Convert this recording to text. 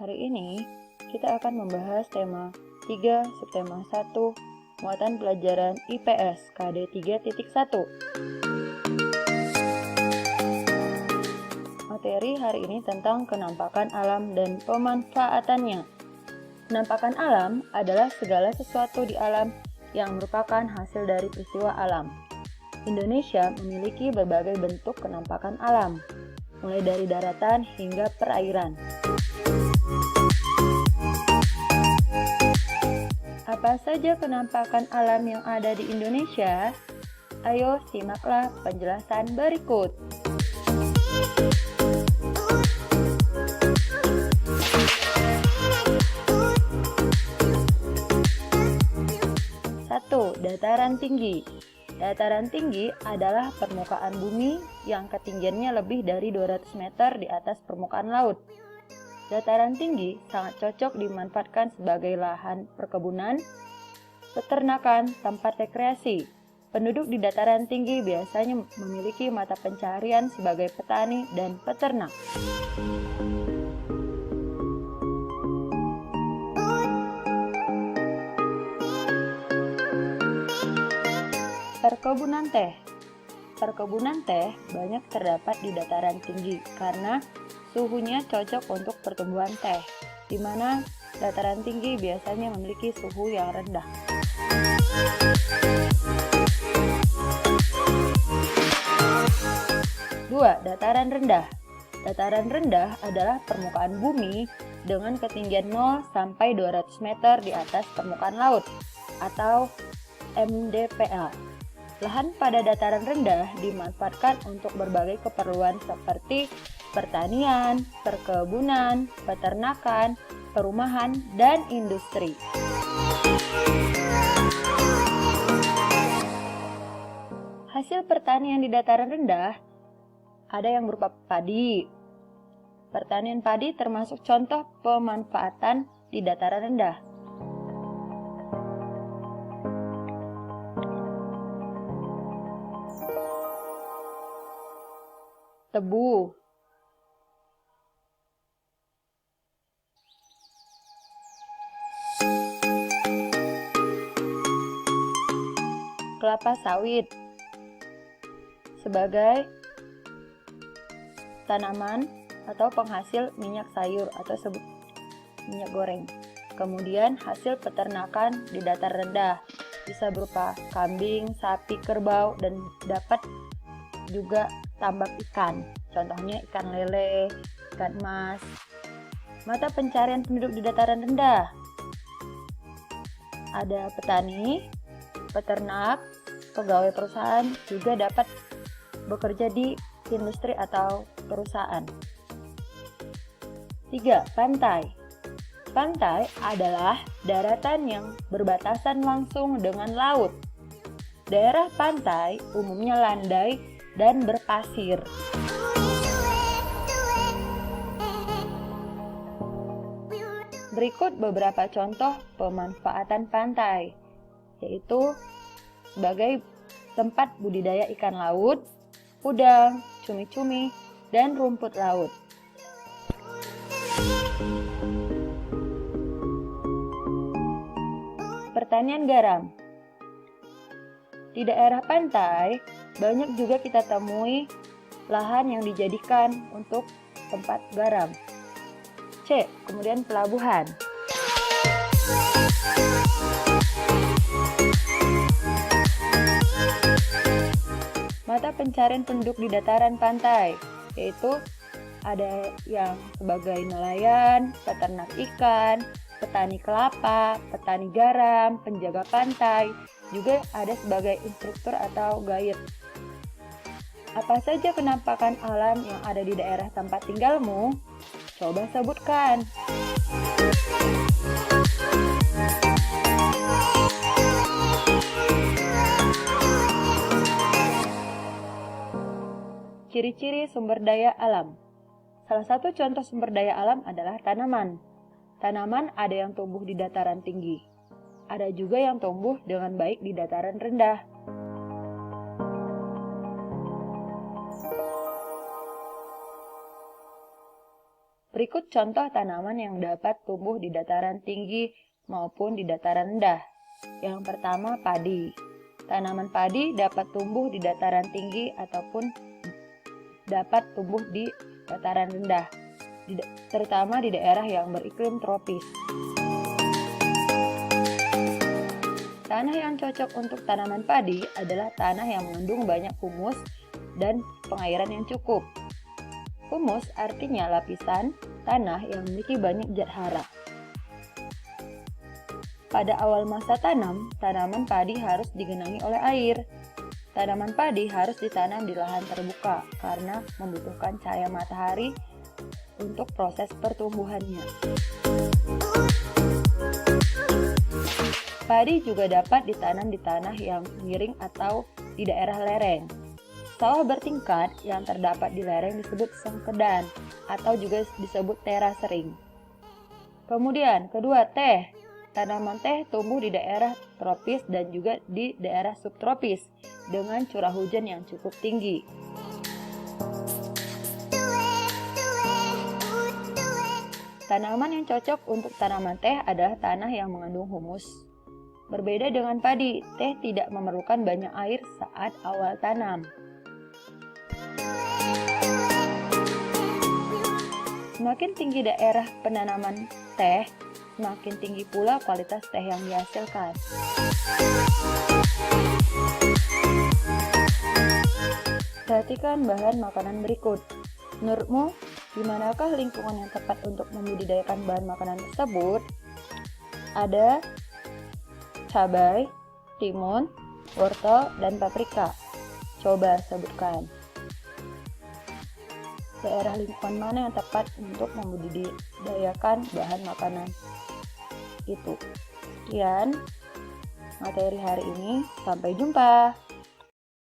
Hari ini kita akan membahas tema 3 subtema 1 muatan pelajaran IPS KD 3.1. Materi hari ini tentang kenampakan alam dan pemanfaatannya. Penampakan alam adalah segala sesuatu di alam yang merupakan hasil dari peristiwa alam. Indonesia memiliki berbagai bentuk kenampakan alam, mulai dari daratan hingga perairan. Apa saja kenampakan alam yang ada di Indonesia? Ayo simaklah penjelasan berikut. Satu, dataran tinggi. Dataran tinggi adalah permukaan bumi yang ketinggiannya lebih dari 200 meter di atas permukaan laut. Dataran tinggi sangat cocok dimanfaatkan sebagai lahan perkebunan, peternakan, tempat rekreasi. Penduduk di dataran tinggi biasanya memiliki mata pencaharian sebagai petani dan peternak. Perkebunan teh. Perkebunan teh banyak terdapat di dataran tinggi karena suhunya cocok untuk pertumbuhan teh, di mana dataran tinggi biasanya memiliki suhu yang rendah. Dua, dataran rendah. Dataran rendah adalah permukaan bumi dengan ketinggian 0 sampai 200 meter di atas permukaan laut atau MDPL. Lahan pada dataran rendah dimanfaatkan untuk berbagai keperluan seperti pertanian, perkebunan, peternakan, perumahan, dan industri. Hasil pertanian di dataran rendah ada yang berupa padi. Pertanian padi termasuk contoh pemanfaatan di dataran rendah. Tebu. Kelapa sawit sebagai tanaman atau penghasil minyak sayur atau minyak goreng. Kemudian hasil peternakan di datar rendah bisa berupa kambing, sapi, kerbau, dan dapat juga tambak ikan, contohnya ikan lele, ikan emas. Mata pencarian penduduk di dataran rendah ada petani, peternak, pegawai perusahaan juga dapat bekerja di industri atau perusahaan. 3. Pantai. Pantai adalah daratan yang berbatasan langsung dengan laut. Daerah pantai umumnya landai dan berpasir. Berikut beberapa contoh pemanfaatan pantai, yaitu sebagai tempat budidaya ikan laut, udang, cumi-cumi, dan rumput laut. Pertanian garam. Di daerah pantai, banyak juga kita temui lahan yang dijadikan untuk tempat garam. C. Kemudian pelabuhan. Mata pencarian penduduk di dataran pantai, yaitu ada yang sebagai nelayan, peternak ikan, petani kelapa, petani garam, penjaga pantai, juga ada sebagai instruktur atau guide. Apa saja penampakan alam yang ada di daerah tempat tinggalmu? Coba sebutkan. Ciri-ciri sumber daya alam. Salah satu contoh sumber daya alam adalah tanaman. Tanaman ada yang tumbuh di dataran tinggi. Ada juga yang tumbuh dengan baik di dataran rendah. Berikut contoh tanaman yang dapat tumbuh di dataran tinggi maupun di dataran rendah. Yang pertama, padi. Tanaman padi dapat tumbuh di dataran tinggi ataupun dapat tumbuh di dataran rendah, terutama di daerah yang beriklim tropis. Tanah yang cocok untuk tanaman padi adalah tanah yang mengandung banyak humus dan pengairan yang cukup. Humus artinya lapisan tanah yang memiliki banyak zat hara. Pada awal masa tanam, tanaman padi harus digenangi oleh air. Tanaman padi harus ditanam di lahan terbuka karena membutuhkan cahaya matahari untuk proses pertumbuhannya. Padi juga dapat ditanam di tanah yang miring atau di daerah lereng. Sawah bertingkat yang terdapat di lereng disebut sengkedan atau juga disebut terasering. Kemudian, kedua, teh. Tanaman teh tumbuh di daerah tropis dan juga di daerah subtropis dengan curah hujan yang cukup tinggi. Tanaman yang cocok untuk tanaman teh adalah tanah yang mengandung humus. Berbeda dengan padi, teh tidak memerlukan banyak air saat awal tanam. Semakin tinggi daerah penanaman teh, semakin tinggi pula kualitas teh yang dihasilkan. Perhatikan bahan makanan berikut. Menurutmu, di manakah lingkungan yang tepat untuk membudidayakan bahan makanan tersebut? Ada cabai, timun, wortel, dan paprika. Coba sebutkan. Daerah lingkungan mana yang tepat untuk membudidayakan bahan makanan itu? Sekian materi hari ini. Sampai jumpa.